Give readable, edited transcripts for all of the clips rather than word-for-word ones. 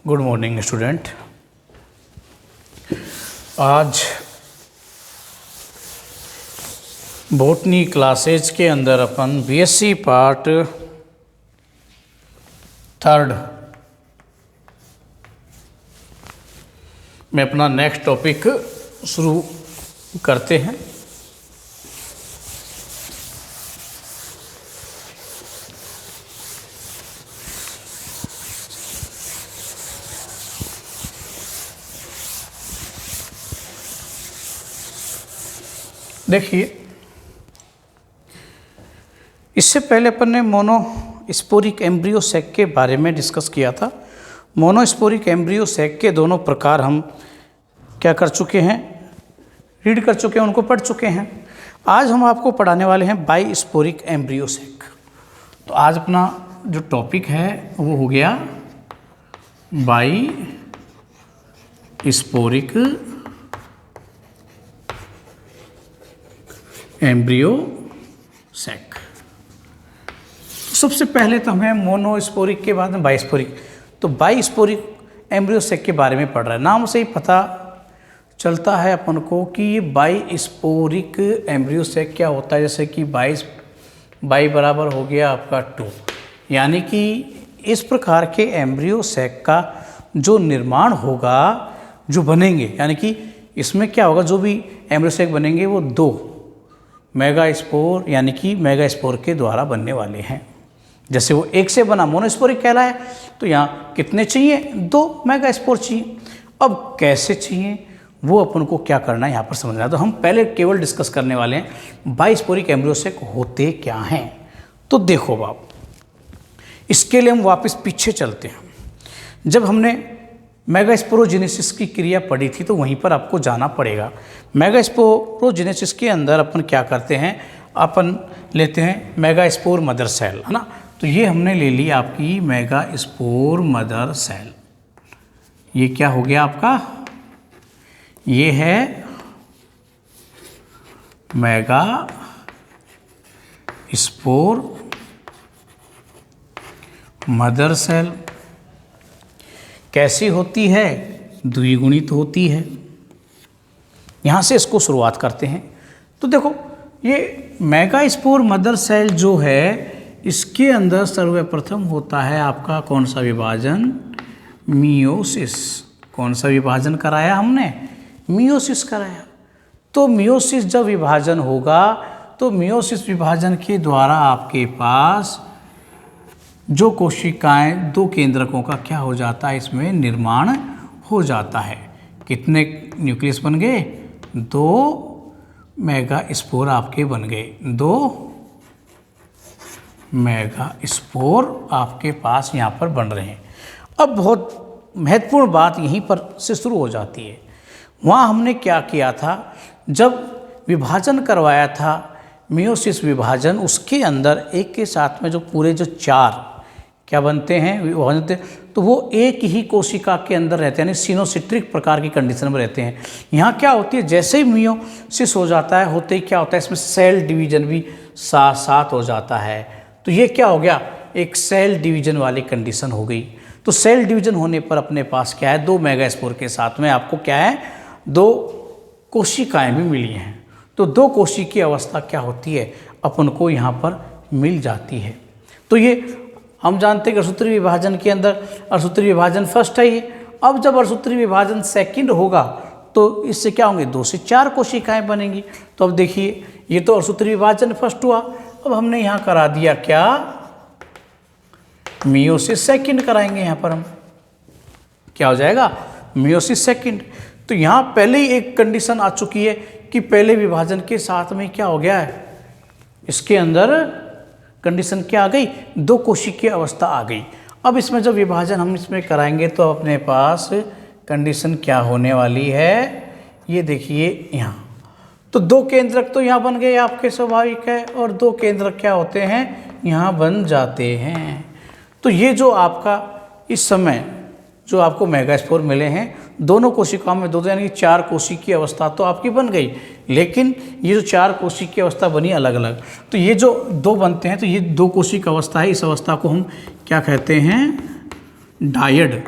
Good morning student. आज botany classes के अंदर अपन बीएससी पार्ट 3 में अपना नेक्स्ट टॉपिक शुरू करते हैं। देखिए, इससे पहले अपन ने मोनोस्पोरिक एम्ब्रियो सैक के बारे में डिस्कस किया था। मोनोस्पोरिक एम्ब्रियो सैक के दोनों प्रकार हम क्या कर चुके हैं, रीड कर चुके हैं, उनको पढ़ चुके हैं। आज हम आपको पढ़ाने वाले हैं बाइस्पोरिक एम्ब्रियो सैक। तो आज अपना जो टॉपिक है वो हो गया बाइस्पोरिक एम्ब्रियो सैक। सबसे पहले तो हमें मोनोस्पोरिक के बाद में बाइस्पोरिक, तो बाइस्पोरिक एम्ब्रियो सैक के बारे में पढ़ रहा है। नाम से ही पता चलता है अपन को कि ये बाइस्पोरिक एम्ब्रियो सैक क्या होता है। जैसे कि बाई बराबर हो गया आपका 2, यानी कि इस प्रकार के एम्ब्रियो सैक का जो निर्माण होगा, जो बनेंगे, यानी कि इसमें क्या होगा, जो भी एम्ब्रियो सैक बनेंगे वो 2 मेगास्पोर यानी कि मेगास्पोर के द्वारा बनने वाले हैं। जैसे वो एक से बना मोनोस्पोरिक कहलाया, तो यहाँ कितने चाहिए, 2 मेगास्पोर चाहिए। अब कैसे चाहिए वो अपन को क्या करना है यहाँ पर समझना है। तो हम पहले केवल डिस्कस करने वाले हैं बाइस्पोरिक एम्ब्रियो सैक होते क्या हैं। तो देखो बाप, इसके लिए हम वापस पीछे चलते हैं। जब हमने मेगास्पोरोजेनेसिस की क्रिया पढ़ी थी तो वहीं पर आपको जाना पड़ेगा। मेगास्पोरोजेनेसिस के अंदर अपन क्या करते हैं, अपन लेते हैं मेगास्पोर मदर सेल, है ना। तो ये हमने ले ली आपकी मेगास्पोर मदर सेल। ये क्या हो गया आपका, ये है मेगास्पोर मदर सेल। कैसी होती है, द्विगुणित होती है। यहाँ से इसको शुरुआत करते हैं। तो देखो, ये मेगास्पोर मदर सेल जो है, इसके अंदर सर्वप्रथम होता है आपका कौन सा विभाजन, मियोसिस। कौन सा विभाजन कराया हमने, मियोसिस कराया। तो मियोसिस जब विभाजन होगा तो मियोसिस विभाजन के द्वारा आपके पास जो कोशिकाएं 2 केंद्रकों का क्या हो जाता है, इसमें निर्माण हो जाता है। कितने न्यूक्लियस बन गए, 2 मेगास्पोर आपके बन गए, 2 मेगास्पोर आपके पास यहाँ पर बन रहे हैं। अब बहुत महत्वपूर्ण बात यहीं पर से शुरू हो जाती है। वहाँ हमने क्या किया था, जब विभाजन करवाया था मियोसिस विभाजन, उसके अंदर एक के साथ में जो पूरे जो 4 क्या बनते हैं, विभाजन, तो वो एक ही कोशिका के अंदर रहते हैं, यानी सिनोसिट्रिक प्रकार की कंडीशन में रहते हैं। यहाँ क्या होती है, जैसे ही मियोसिस हो जाता है, होते ही क्या होता है, इसमें सेल डिवीजन भी साथ साथ हो जाता है। तो ये क्या हो गया, एक सेल डिवीजन वाली कंडीशन हो गई। तो सेल डिवीजन होने पर अपने पास क्या है, 2 मेगास्पोर के साथ में आपको क्या है, 2 कोशिकाएँ भी मिली हैं। तो 2 कोशिका की अवस्था क्या होती है, अपन को यहाँ पर मिल जाती है। तो ये हम जानते हैं कि अर्धसूत्री विभाजन के अंदर अर्धसूत्री विभाजन फर्स्ट है ये। अब जब अर्धसूत्री विभाजन सेकंड होगा तो इससे क्या होंगे, 2 से 4 कोशिकाएं बनेंगी। तो अब देखिए, ये तो अर्धसूत्री विभाजन फर्स्ट हुआ। अब हमने यहाँ करा दिया क्या, मियोसिस सेकंड कराएंगे। यहाँ पर हम क्या हो जाएगा, मियोसिस सेकंड। तो यहाँ पहले ही एक कंडीशन आ चुकी है कि पहले विभाजन के साथ में क्या हो गया है, इसके अंदर कंडीशन क्या आ गई, 2 कोशिका की अवस्था आ गई। अब इसमें जब विभाजन हम इसमें कराएंगे तो अपने पास कंडीशन क्या होने वाली है, ये देखिए यहाँ। तो 2 केंद्रक तो यहाँ बन गए आपके, स्वाभाविक है, और 2 केंद्रक क्या होते हैं, यहाँ बन जाते हैं। तो ये जो आपका इस समय जो आपको मेगास्पोर मिले हैं, दोनों कोशिकाओं में 2 यानी कि 4 कोशिका की अवस्था तो आपकी बन गई। लेकिन ये जो 4 कोशिका की अवस्था बनी अलग अलग, तो ये जो 2 बनते हैं, तो ये 2 कोशिका अवस्था है। इस अवस्था को हम क्या कहते हैं, डायड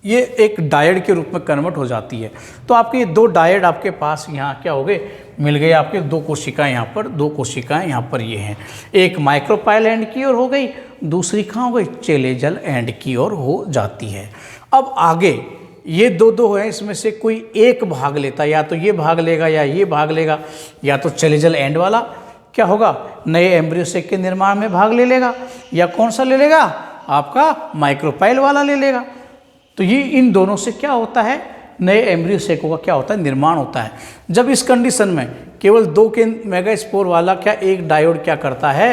ये एक डायड के रूप में कन्वर्ट हो जाती है। तो आपके ये दो डायड आपके पास यहाँ क्या हो गए, मिल गए आपके। दो कोशिकाएं यहाँ पर, दो कोशिकाएं यहाँ पर ये हैं। एक माइक्रोपाइल एंड की ओर हो गई, दूसरी कहाँ हो गई, चेलेजल एंड की ओर हो जाती है। अब आगे ये दो दो हैं, इसमें से कोई एक भाग लेता है, या तो ये भाग लेगा या ये भाग लेगा, या तो चेलेजल एंड वाला क्या होगा, नए एम्ब्रियो सेक के निर्माण में भाग ले लेगा, या कौन सा ले लेगा, आपका माइक्रोपाइल वाला ले लेगा। तो ये इन दोनों से क्या होता है, नए एम्ब्रियो सेकों का क्या होता है, निर्माण होता है। जब इस कंडीशन में केवल दो के मेगास्पोर वाला क्या एक डायोड क्या करता है,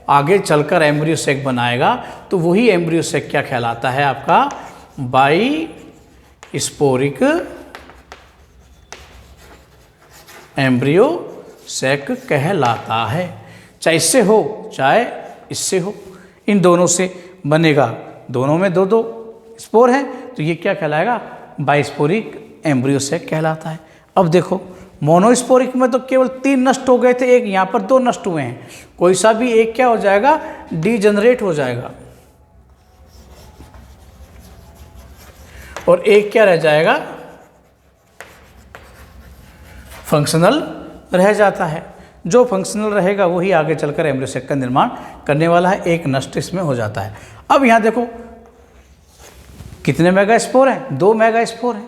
आगे चलकर एम्ब्रियो सेक बनाएगा, तो वही एम्ब्रियो सेक क्या कहलाता है, आपका बाई स्पोरिक एम्ब्रियो सेक कहलाता है। चाहे इससे हो चाहे इससे हो, इन दोनों से बनेगा। दोनों में दो दो स्पोर हैं, तो ये क्या कहलाएगा, बाइस्पोरिक एम्ब्रियो सेक कहलाता है। अब देखो मोनोस्पोरिक में तो केवल 3 नष्ट हो गए थे, एक यहाँ पर 2 नष्ट हुए हैं। कोई सा भी एक क्या हो जाएगा, डीजनरेट हो जाएगा, और एक क्या रह जाएगा, फंक्शनल रह जाता है। जो फंक्शनल रहेगा वही आगे चलकर एम्ब्रियो सेक का निर्माण करने वाला है। एक नष्ट इसमें हो जाता है। अब यहाँ देखो कितने मेगास्पोर हैं, 2 मेगास्पोर हैं।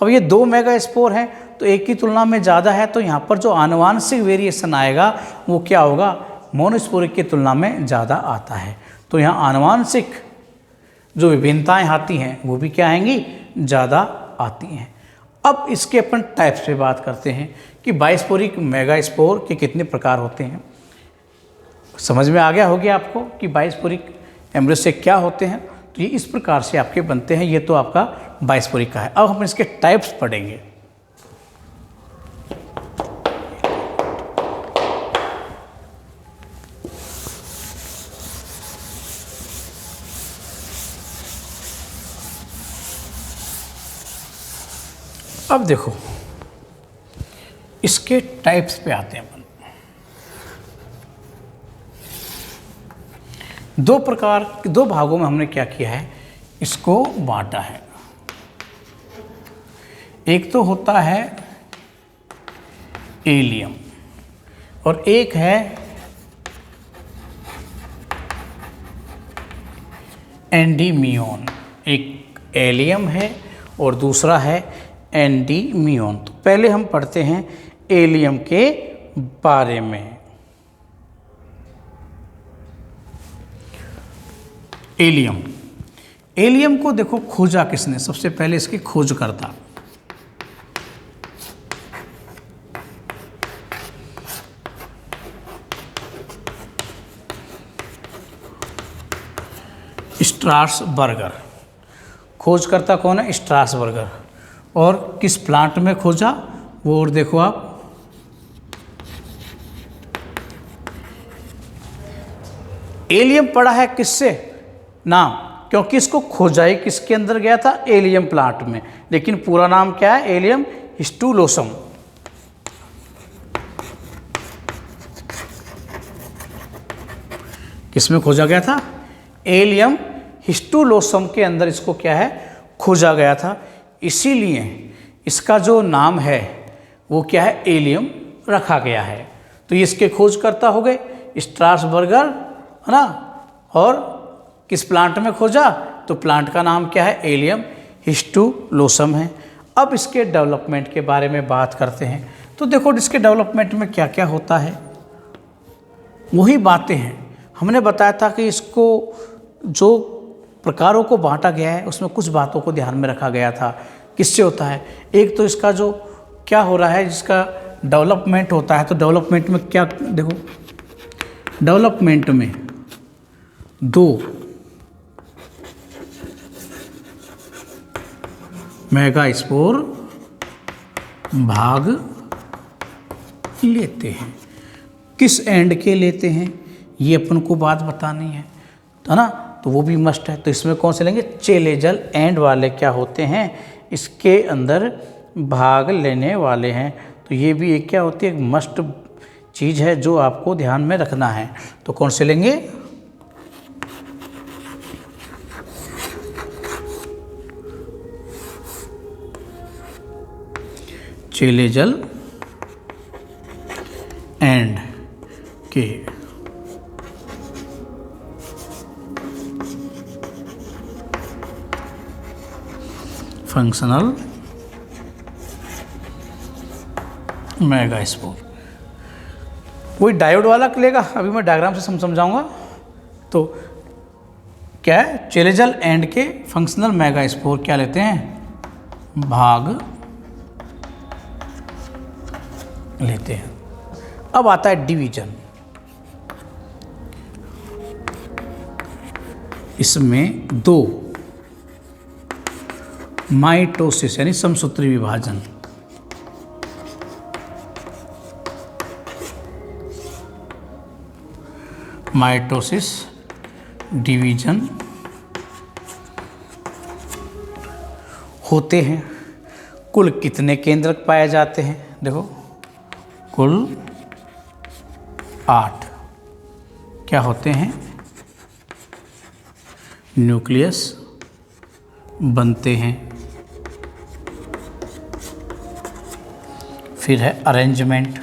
अब ये 2 मेगास्पोर हैं तो एक की तुलना में ज़्यादा है, तो यहाँ पर जो आनुवांशिक वेरिएशन आएगा वो क्या होगा, मोनोस्पोरिक की तुलना में ज़्यादा आता है। तो यहाँ आनुवांशिक जो विभिन्नताएं आती हैं वो भी क्या आएंगी, ज़्यादा आती हैं। अब इसके अपन टाइप्स पे बात करते हैं कि बाइस्पोरिक मेगास्पोर के कितने प्रकार होते हैं। समझ में आ गया होगा आपको कि बाइस्पोरिक एम्ब्रियो सेक क्या होते हैं। तो ये इस प्रकार से आपके बनते हैं। ये तो आपका बाइस्पोरिक का है। अब हम इसके टाइप्स पढ़ेंगे। अब देखो इसके टाइप्स पे आते हैं अपन। 2 प्रकार, 2 भागों में हमने क्या किया है, इसको बांटा है। एक तो होता है एलियम और एक है एंडीमियोन। एक एलियम है और दूसरा है एंडीमियोन। तो पहले हम पढ़ते हैं एलियम के बारे में। एलियम, एलियम को देखो खोजा किसने, सबसे पहले इसकी खोज करता स्ट्रासबर्गर। खोज करता कौन है, स्ट्रासबर्गर। और किस प्लांट में खोजा वो, और देखो आप एलियम पढ़ा है किससे नाम, क्योंकि इसको खोजा ही किसके अंदर गया था, एलियम प्लांट में। लेकिन पूरा नाम क्या है, एलियम हिस्टुलोसम। किसमें खोजा गया था, एलियम हिस्टुलोसम के अंदर इसको क्या है, खोजा गया था। इसीलिए इसका जो नाम है वो क्या है, एलियम रखा गया है। तो ये इसके खोजकर्ता हो गए स्ट्रासबर्गर, है ना। और किस प्लांट में खोजा, तो प्लांट का नाम क्या है, एलियम हिस्टुलोसम है। अब इसके डेवलपमेंट के बारे में बात करते हैं। तो देखो इसके डेवलपमेंट में क्या क्या होता है, वही बातें हैं। हमने बताया था कि इसको जो प्रकारों को बांटा गया है उसमें कुछ बातों को ध्यान में रखा गया था। किससे होता है, एक तो इसका जो क्या हो रहा है, जिसका डेवलपमेंट होता है। तो डेवलपमेंट में क्या देखो, डेवलपमेंट में 2 मेगास्पोर भाग लेते हैं। किस एंड के लेते हैं ये अपन को बात बतानी है ना, तो वो भी मस्ट है। तो इसमें कौन से लेंगे, चेलेजल एंड वाले क्या होते हैं, इसके अंदर भाग लेने वाले हैं। तो ये भी एक क्या होती है, एक मस्ट चीज़ है जो आपको ध्यान में रखना है। तो कौन से लेंगे, चेलेजल एंड के फंक्शनल मेगास्पोर। वही डायोड वाला लेगा, अभी मैं डायग्राम से समझाऊंगा। तो क्या है, चेलेजल एंड के फंक्शनल मेगास्पोर क्या लेते हैं, भाग लेते हैं। अब आता है डिवीजन। इसमें दो माइटोसिस यानी समसूत्री विभाजन, माइटोसिस डिवीजन होते हैं। कुल कितने केंद्रक पाए जाते हैं, देखो कुल 8 क्या होते हैं, न्यूक्लियस बनते हैं। फिर है अरेंजमेंट,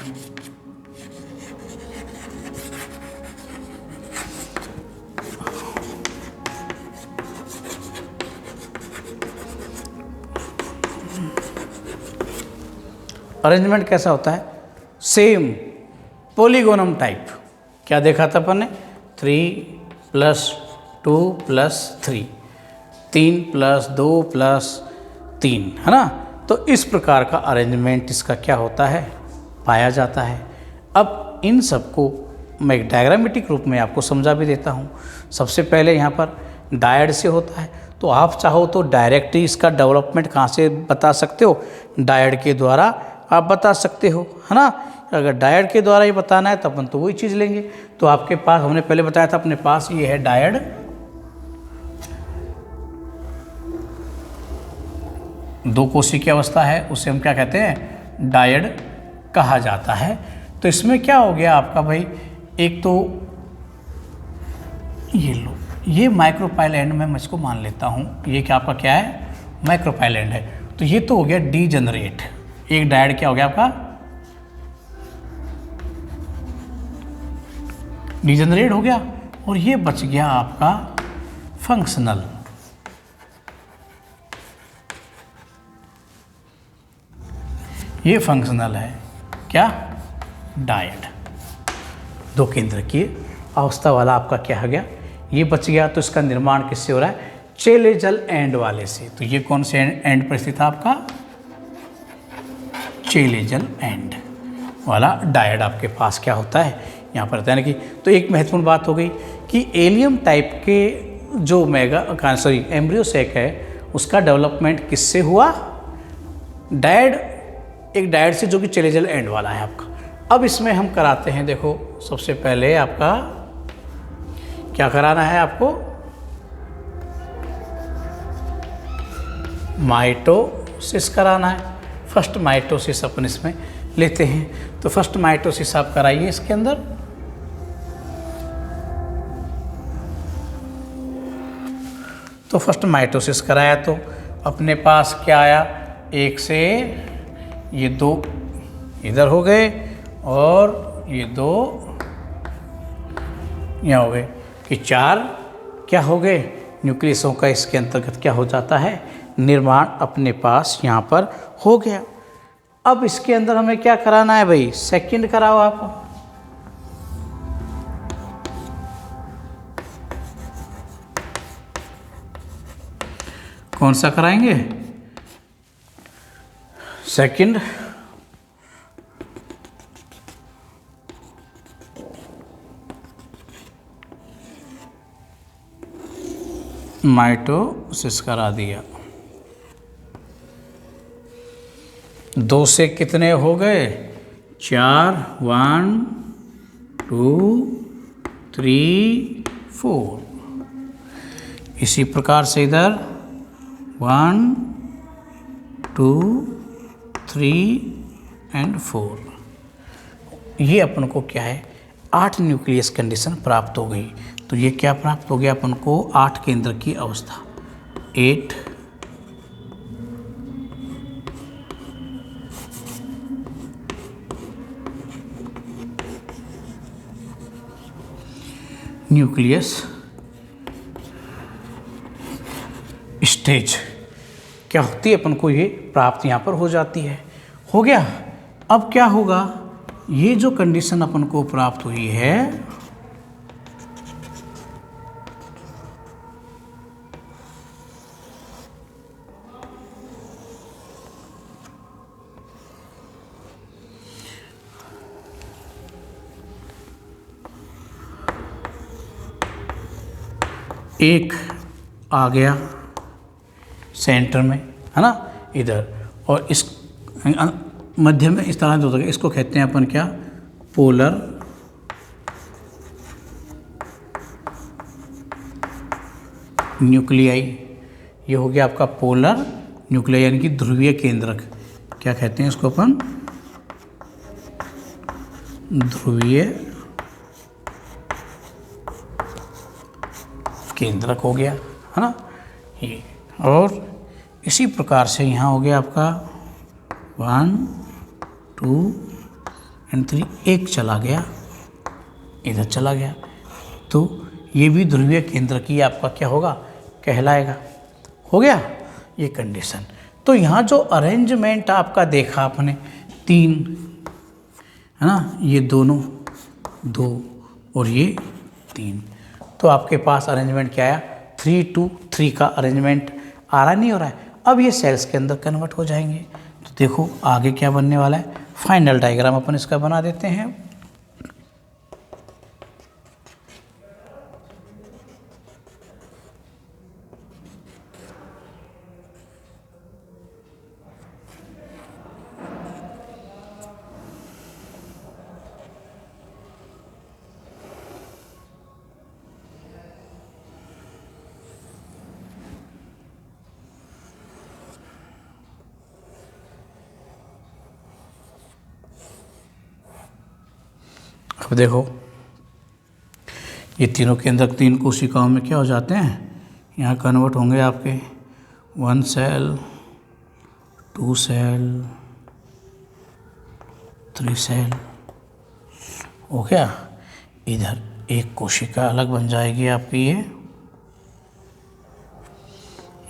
अरेंजमेंट कैसा होता है, सेम पॉलीगोनम टाइप। क्या देखा था अपन ने, 3 + 2 + 3, 3 + 2 + 3, है ना। तो इस प्रकार का अरेंजमेंट इसका क्या होता है, पाया जाता है। अब इन सबको मैं एक डायग्रामेटिक रूप में आपको समझा भी देता हूँ। सबसे पहले यहाँ पर डायड से होता है, तो आप चाहो तो डायरेक्ट ही इसका डेवलपमेंट कहाँ से बता सकते हो, डायड के द्वारा आप बता सकते हो, है ना। अगर डायड के द्वारा ही बताना है तो अपन तो वही चीज़ लेंगे। तो आपके पास हमने पहले बताया था, अपने पास ये है डायड, दो कोशी की अवस्था है, उसे हम क्या कहते हैं, डायड कहा जाता है। तो इसमें क्या हो गया आपका भाई, एक तो ये लो, ये माइक्रोपाइलैंड में मुझको मान लेता हूँ, ये क्या आपका क्या है, माइक्रोपाइलैंड है। तो ये तो हो गया डीजनरेट, एक डायड क्या हो गया आपका, डीजनरेट हो गया। और ये बच गया आपका फंक्शनल, ये फंक्शनल है क्या, डायड। दो केंद्र की अवस्था वाला आपका क्या हो गया, ये बच गया। तो इसका निर्माण किससे हो रहा है, चेलेजल एंड वाले से। तो ये कौन से एंड पर स्थित था आपका, चेलेजल एंड वाला डायड आपके पास क्या होता है, यहाँ पर रहता है ना कि। तो एक महत्वपूर्ण बात हो गई कि एलियम टाइप के जो एम्ब्रियो सैक है, उसका डेवलपमेंट किससे हुआ, डायड, एक डायड से, जो कि चेलेजल एंड वाला है आपका। अब इसमें हम कराते हैं, देखो सबसे पहले आपका क्या कराना है, आपको माइटोसिस कराना है। फर्स्ट माइटोसिस अपन इसमें लेते हैं। तो फर्स्ट माइटोसिस आप कराइए इसके अंदर। तो फर्स्ट माइटोसिस कराया तो अपने पास क्या आया, एक से ये 2 इधर हो गए और ये 2 यहाँ हो गए, कि 4 क्या हो गए, न्यूक्लियसों का इसके अंतर्गत क्या हो जाता है, निर्माण अपने पास यहाँ पर हो गया। अब इसके अंदर हमें क्या कराना है भाई, सेकंड कराओ आप। कौन सा कराएंगे, सेकंड। माइटोसिस करा दिया। 2 से कितने हो गए, 4, 1 2 3 4। इसी प्रकार से इधर 1 2 3 और 4। ये अपन को क्या है, 8 न्यूक्लियस कंडीशन प्राप्त हो गई। तो ये क्या प्राप्त हो गया अपन को, 8 केंद्र की अवस्था, 8 न्यूक्लियस स्टेज क्या होती है, अपन को ये प्राप्त यहाँ पर हो जाती है। हो गया। अब क्या होगा, ये जो कंडीशन अपन को प्राप्त हुई है, एक आ गया सेंटर में, है ना, इधर, और इस मध्य में इस तरह से होता है। इसको कहते हैं अपन क्या, पोलर न्यूक्लियाई। ये हो गया आपका पोलर न्यूक्लियाई, यानी कि ध्रुवीय केंद्रक। क्या कहते हैं इसको अपन, ध्रुवीय केंद्रक हो गया, है ना ये। और इसी प्रकार से यहाँ हो गया आपका 1 2 और 3, एक चला गया, इधर चला गया, तो ये भी ध्रुवीय केंद्र की आपका क्या होगा, कहलाएगा। हो गया ये कंडीशन। तो यहाँ जो अरेंजमेंट आपका देखा आपने 3, है ना, ये दोनों 2 और ये 3, तो आपके पास अरेंजमेंट क्या आया, 3 2 3 का अरेंजमेंट आ रहा नहीं हो रहा है। अब ये सेल्स के अंदर कन्वर्ट हो जाएंगे। तो देखो आगे क्या बनने वाला है, फाइनल डायग्राम अपन इसका बना देते हैं। अब देखो ये तीनों केंद्रक 3 कोशिकाओं में क्या हो जाते हैं, यहाँ कन्वर्ट होंगे आपके 1 सेल 2 सेल 3 सेल। हो गया। इधर एक कोशिका अलग बन जाएगी आपकी,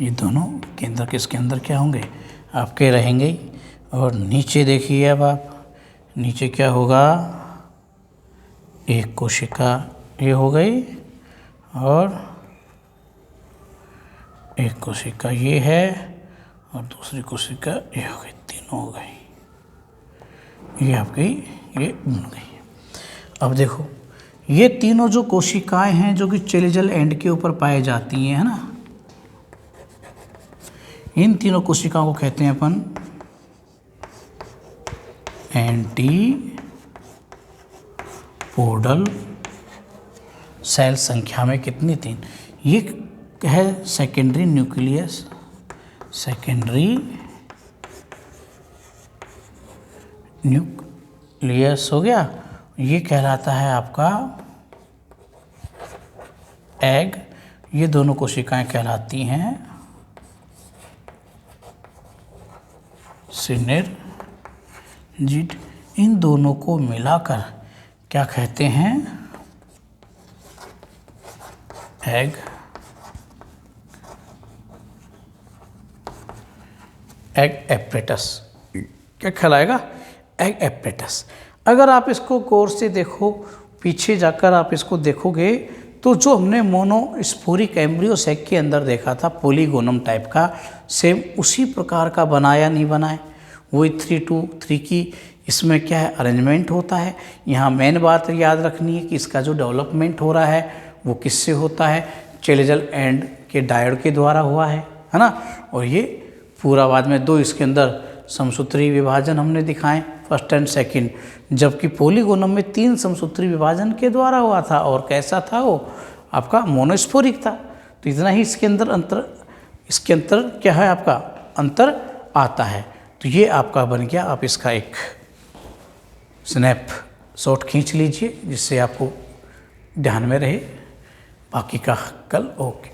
ये दोनों केंद्रक इसके अंदर क्या होंगे, आपके रहेंगे ही। और नीचे देखिए, अब आप नीचे क्या होगा, एक कोशिका ये हो गई और एक कोशिका ये है और दूसरी कोशिका ये हो गई, तीनों हो गई, ये आपकी ये बन गई। अब देखो ये तीनों जो कोशिकाएं हैं जो कि चेलिजल एंड के ऊपर पाई जाती हैं, है ना, इन तीनों कोशिकाओं को कहते हैं अपन एंटी पोडल सेल। संख्या में कितनी, 3। ये है सेकेंडरी न्यूक्लियस, सेकेंडरी न्यूक्लियस हो गया। ये कहलाता है आपका एग। ये दोनों कोशिकाएं कहलाती हैं सिनर्जिड। इन दोनों को मिलाकर क्या कहते हैं, एग एपरेटस। क्या कहलाएगा, एग एपरेटस। अगर आप इसको गौर से देखो, पीछे जाकर आप इसको देखोगे तो जो हमने मोनोस्पोरिक एम्ब्रियो सैक के अंदर देखा था पोलीगोनम टाइप का, सेम उसी प्रकार का बनाया नहीं बनाए, वही 3 2 3 की इसमें क्या है अरेंजमेंट होता है। यहाँ मेन बात याद रखनी है कि इसका जो डेवलपमेंट हो रहा है वो किससे होता है, चेलिजल एंड के डायोड के द्वारा हुआ है ना। और ये पूरा बाद में 2 इसके अंदर समसूत्री विभाजन हमने दिखाए, फर्स्ट एंड सेकंड, जबकि पोलीगोनम में 3 समसूत्री विभाजन के द्वारा हुआ था। और कैसा था वो, आपका मोनोस्पोरिक था। तो इतना ही इसके अंतर क्या है, आपका अंतर आता है। तो ये आपका बन गया। आप इसका एक स्नैप शॉट खींच लीजिए जिससे आपको ध्यान में रहे। बाकी का कल ओके।